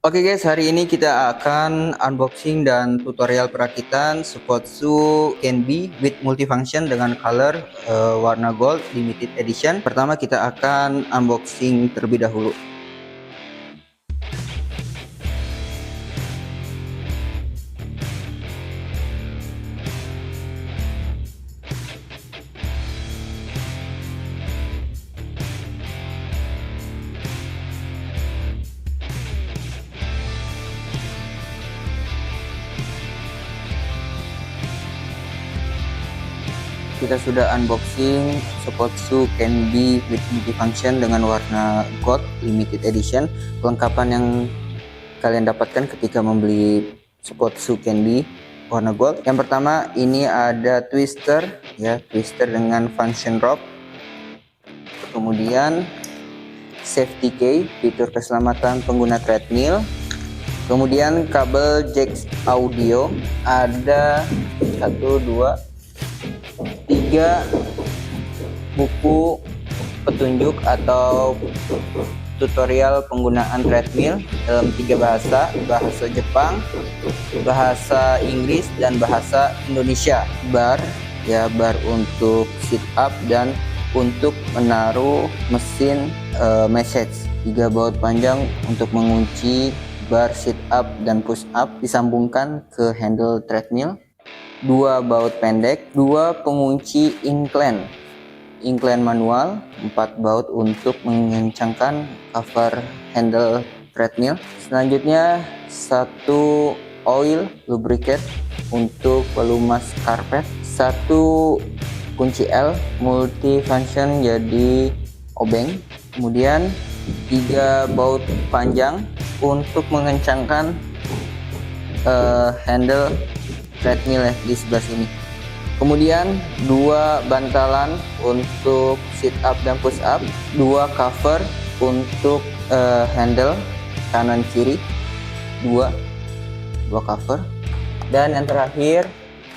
Oke guys, hari ini kita akan unboxing dan tutorial perakitan Spotsu Canby with multifunction dengan color warna gold limited edition. Pertama kita akan unboxing terlebih dahulu. Kita sudah unboxing Spotsu Canby with multifunction dengan warna gold limited edition. Kelengkapan yang kalian dapatkan ketika membeli Spotsu Canby warna gold. Yang pertama ini ada twister ya, twister dengan function rope. Kemudian safety key, fitur keselamatan pengguna treadmill. Kemudian kabel jack audio, ada 1, 2, 3 buku petunjuk atau tutorial penggunaan treadmill dalam 3 bahasa, bahasa Jepang, bahasa Inggris, dan bahasa Indonesia. Bar ya, bar untuk sit up dan untuk menaruh mesin message. 3 baut panjang untuk mengunci bar sit up dan push up disambungkan ke handle treadmill. 2 baut pendek, 2 pengunci incline manual, 4 baut untuk mengencangkan cover handle treadmill. Selanjutnya 1 oil lubricant untuk pelumas karpet, 1 kunci L multifunction jadi obeng, kemudian 3 baut panjang untuk mengencangkan handle treadmill ya di sebelah sini. Kemudian 2 bantalan untuk sit up dan push up, 2 cover untuk handle kanan kiri, 2 cover, dan yang terakhir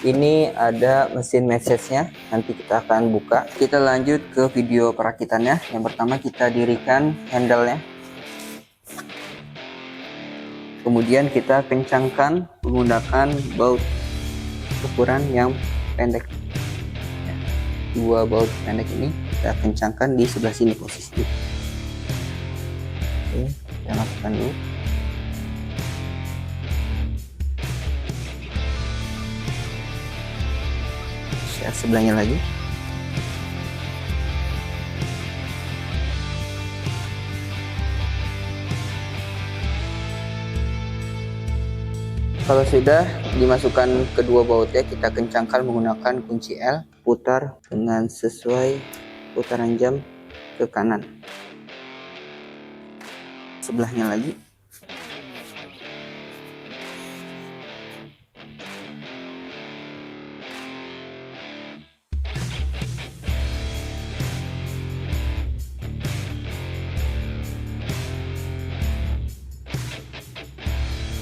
ini ada mesin message-nya. Nanti kita akan buka. Kita lanjut ke video perakitannya. Yang pertama kita dirikan handle-nya. Kemudian kita kencangkan menggunakan baut ukuran yang pendek. 2 baut pendek ini kita kencangkan di sebelah sini posisi. Oke, kita masukkan dulu. Sebelahnya lagi. Kalau sudah dimasukkan kedua bautnya, kita kencangkan menggunakan kunci L, putar dengan sesuai putaran jam ke kanan. Sebelahnya lagi.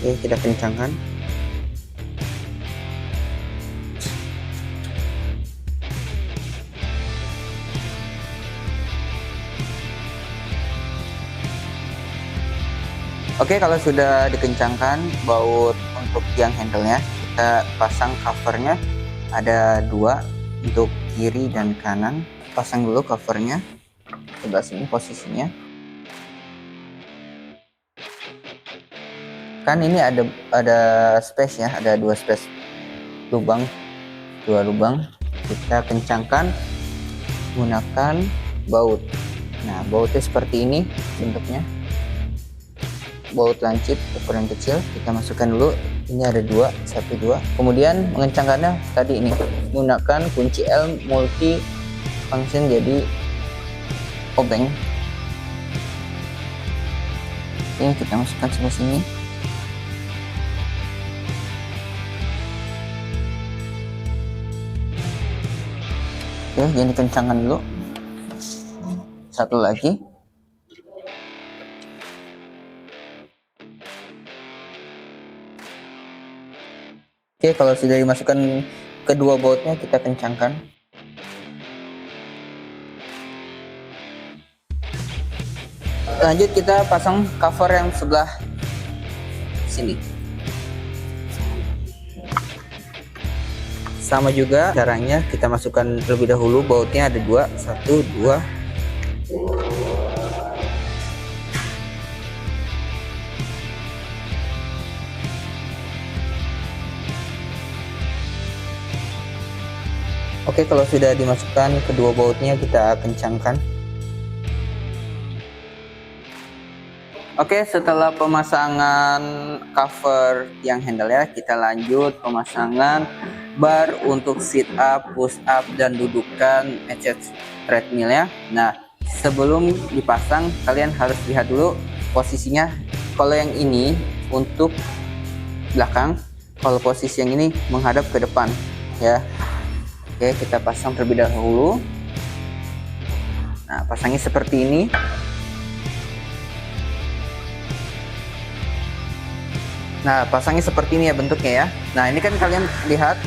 Oke, kita kencangkan. Oke, kalau sudah dikencangkan baut untuk tiang handle-nya, kita pasang covernya. Ada 2 untuk kiri dan kanan. Pasang dulu covernya sebelah sini posisinya. Kan ini ada space ya, ada 2 space lubang, 2 lubang. Kita kencangkan menggunakan baut. Nah, bautnya seperti ini bentuknya. Baut lancip ukuran kecil, kita masukkan dulu. Ini ada 2, 1, 2. Kemudian mengencangkannya tadi ini menggunakan kunci L multi function jadi obeng. Oke, kita masukkan sebelah sini. Oke, jadi kencangkan dulu. 1 lagi. Oke, kalau sudah dimasukkan kedua bautnya, kita kencangkan. Lanjut kita pasang cover yang sebelah sini. Sama juga caranya, kita masukkan terlebih dahulu bautnya ada 2, 1, 2. Oke, kalau sudah dimasukkan kedua bautnya, kita kencangkan. Oke, setelah pemasangan cover tiang handle ya, kita lanjut pemasangan bar untuk sit up, push up, dan dudukan message treadmill ya. Nah, sebelum dipasang kalian harus lihat dulu posisinya. Kalau yang ini untuk belakang, kalau posisi yang ini menghadap ke depan ya. Oke, kita pasang terlebih dahulu. Nah, pasangnya seperti ini. Nah, pasangnya seperti ini ya bentuknya ya. Nah, ini kan kalian lihat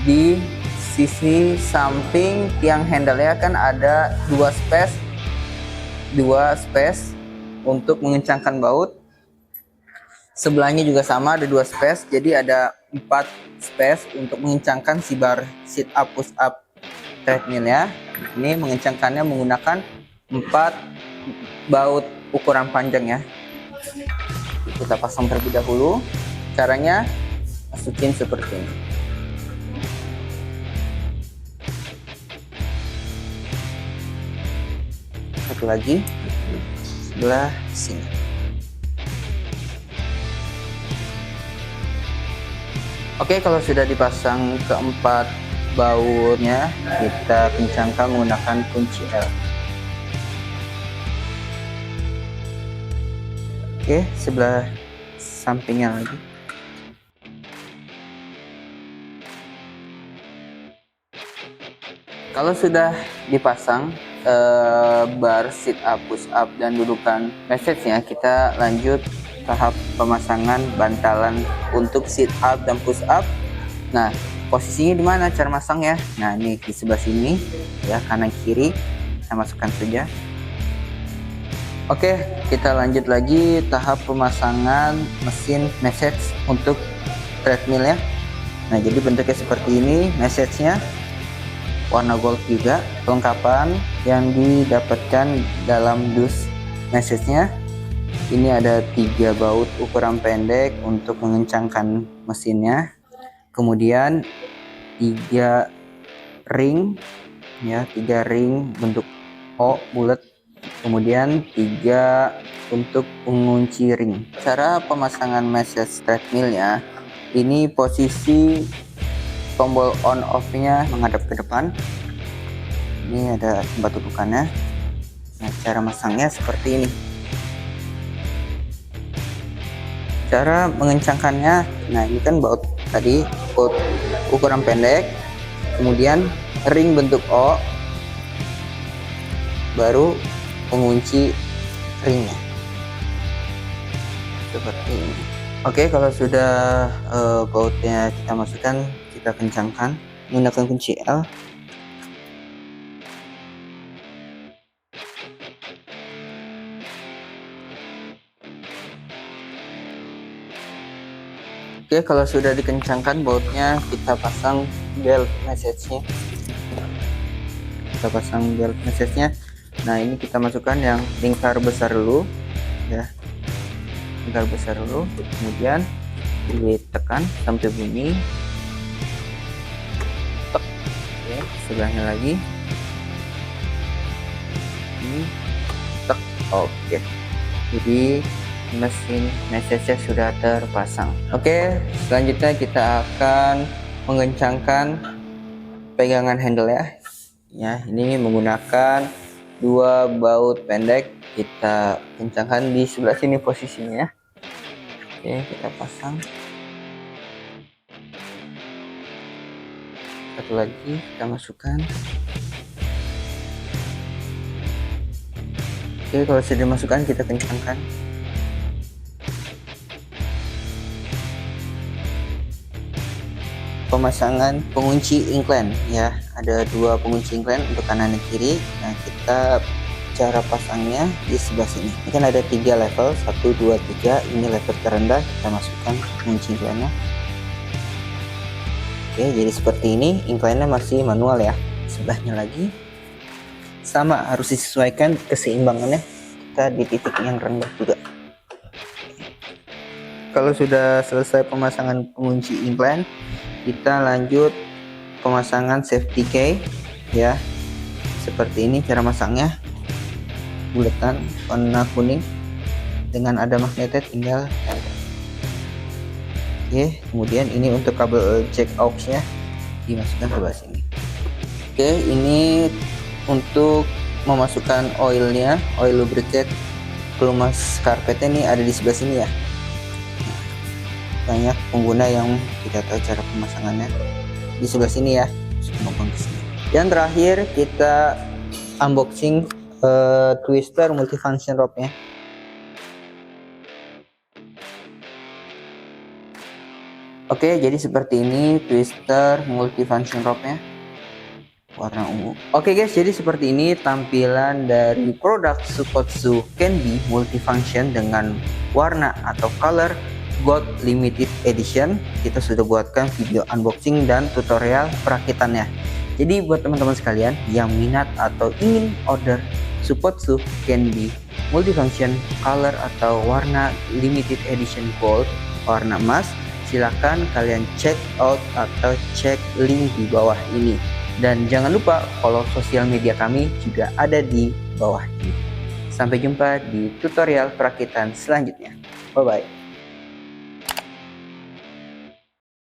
di sisi samping tiang handle ya, kan ada 2 space untuk mengencangkan baut. Sebelahnya juga sama, ada 2 space, jadi ada 4 space untuk mengencangkan si bar sit up push up treadmill ya. Ini mengencangkannya menggunakan 4 baut ukuran panjang ya. Kita pasang terlebih dahulu. Caranya masukin seperti ini. Satu lagi sebelah sini. Oke, kalau sudah dipasang keempat bautnya, kita kencangkan menggunakan kunci L. Oke, sebelah sampingnya lagi. Kalau sudah dipasang bar sit up, push up, dan dudukan message-nya, kita lanjut tahap pemasangan bantalan untuk sit up dan push up. Nah, posisinya di mana cara masangnya? Nah, ini di sebelah sini ya, kanan kiri. Kita masukkan saja. Oke, kita lanjut lagi tahap pemasangan mesin message untuk treadmill ya. Nah, jadi bentuknya seperti ini, message-nya warna gold juga. Kelengkapan yang didapatkan dalam dus message-nya, ini ada 3 baut ukuran pendek untuk mengencangkan mesinnya, kemudian 3 ring ya, 3 ring bentuk O bulat, kemudian 3 untuk pengunci ring. Cara pemasangan message treadmill ya, ini posisi tombol on off nya menghadap ke depan. Ini ada tempat dudukannya. Nah, cara masangnya seperti ini. Cara mengencangkannya, nah ini kan baut tadi, baut ukuran pendek, kemudian ring bentuk O, baru pengunci ringnya seperti ini. Oke, kalau sudah bautnya kita masukkan, kita kencangkan menggunakan kunci L. Oke, kalau sudah dikencangkan bautnya, kita pasang belt message-nya. Kita pasang belt message-nya. Nah, ini kita masukkan yang lingkar besar dulu ya. Lingkar besar dulu, kemudian ditekan sampai bunyi. Oke, sebelahnya lagi. Ini tek. Oke. Jadi mesin message-nya sudah terpasang. Oke, selanjutnya kita akan mengencangkan pegangan handle ya. Ya, ini menggunakan 2 baut pendek. Kita kencangkan di sebelah sini posisinya. Oke, kita pasang. Satu lagi kita masukkan. Oke, kalau sudah dimasukkan, kita kencangkan. Pemasangan pengunci incline ya, ada 2 pengunci incline untuk kanan dan kiri. Nah, kita cara pasangnya di sebelah sini. Ini kan ada 3 level, 1, 2, 3. Ini level terendah, kita masukkan kunci incline-nya. Oke, jadi seperti ini. Incline-nya masih manual ya. Sebelahnya lagi sama, harus disesuaikan keseimbangannya kita di titik yang rendah juga. Kalau sudah selesai pemasangan pengunci incline, kita lanjut pemasangan safety key ya. Seperti ini cara masangnya, buletan warna kuning dengan ada magnetnya, tinggal oke. Kemudian ini untuk kabel jack aux nya dimasukkan ke bawah sini. Oke, ini untuk memasukkan oilnya, oil lubricant pelumas karpetnya ini ada di sebelah sini ya. Banyak pengguna yang tidak tahu cara pemasangannya, di sebelah sini ya. Dan terakhir kita unboxing twister multifunction rope-nya. Oke, jadi seperti ini twister multifunction rope-nya warna ungu. Oke guys, jadi seperti ini tampilan dari produk Supotsu Canby multifunction dengan warna atau color Gold Limited Edition. Kita sudah buatkan video unboxing dan tutorial perakitannya. Jadi buat teman-teman sekalian yang minat atau ingin order Supotsu Canby multifunction color atau warna Limited Edition Gold warna emas, silahkan kalian check out atau cek link di bawah ini. Dan jangan lupa follow sosial media kami juga ada di bawah ini. Sampai jumpa di tutorial perakitan selanjutnya. Bye bye.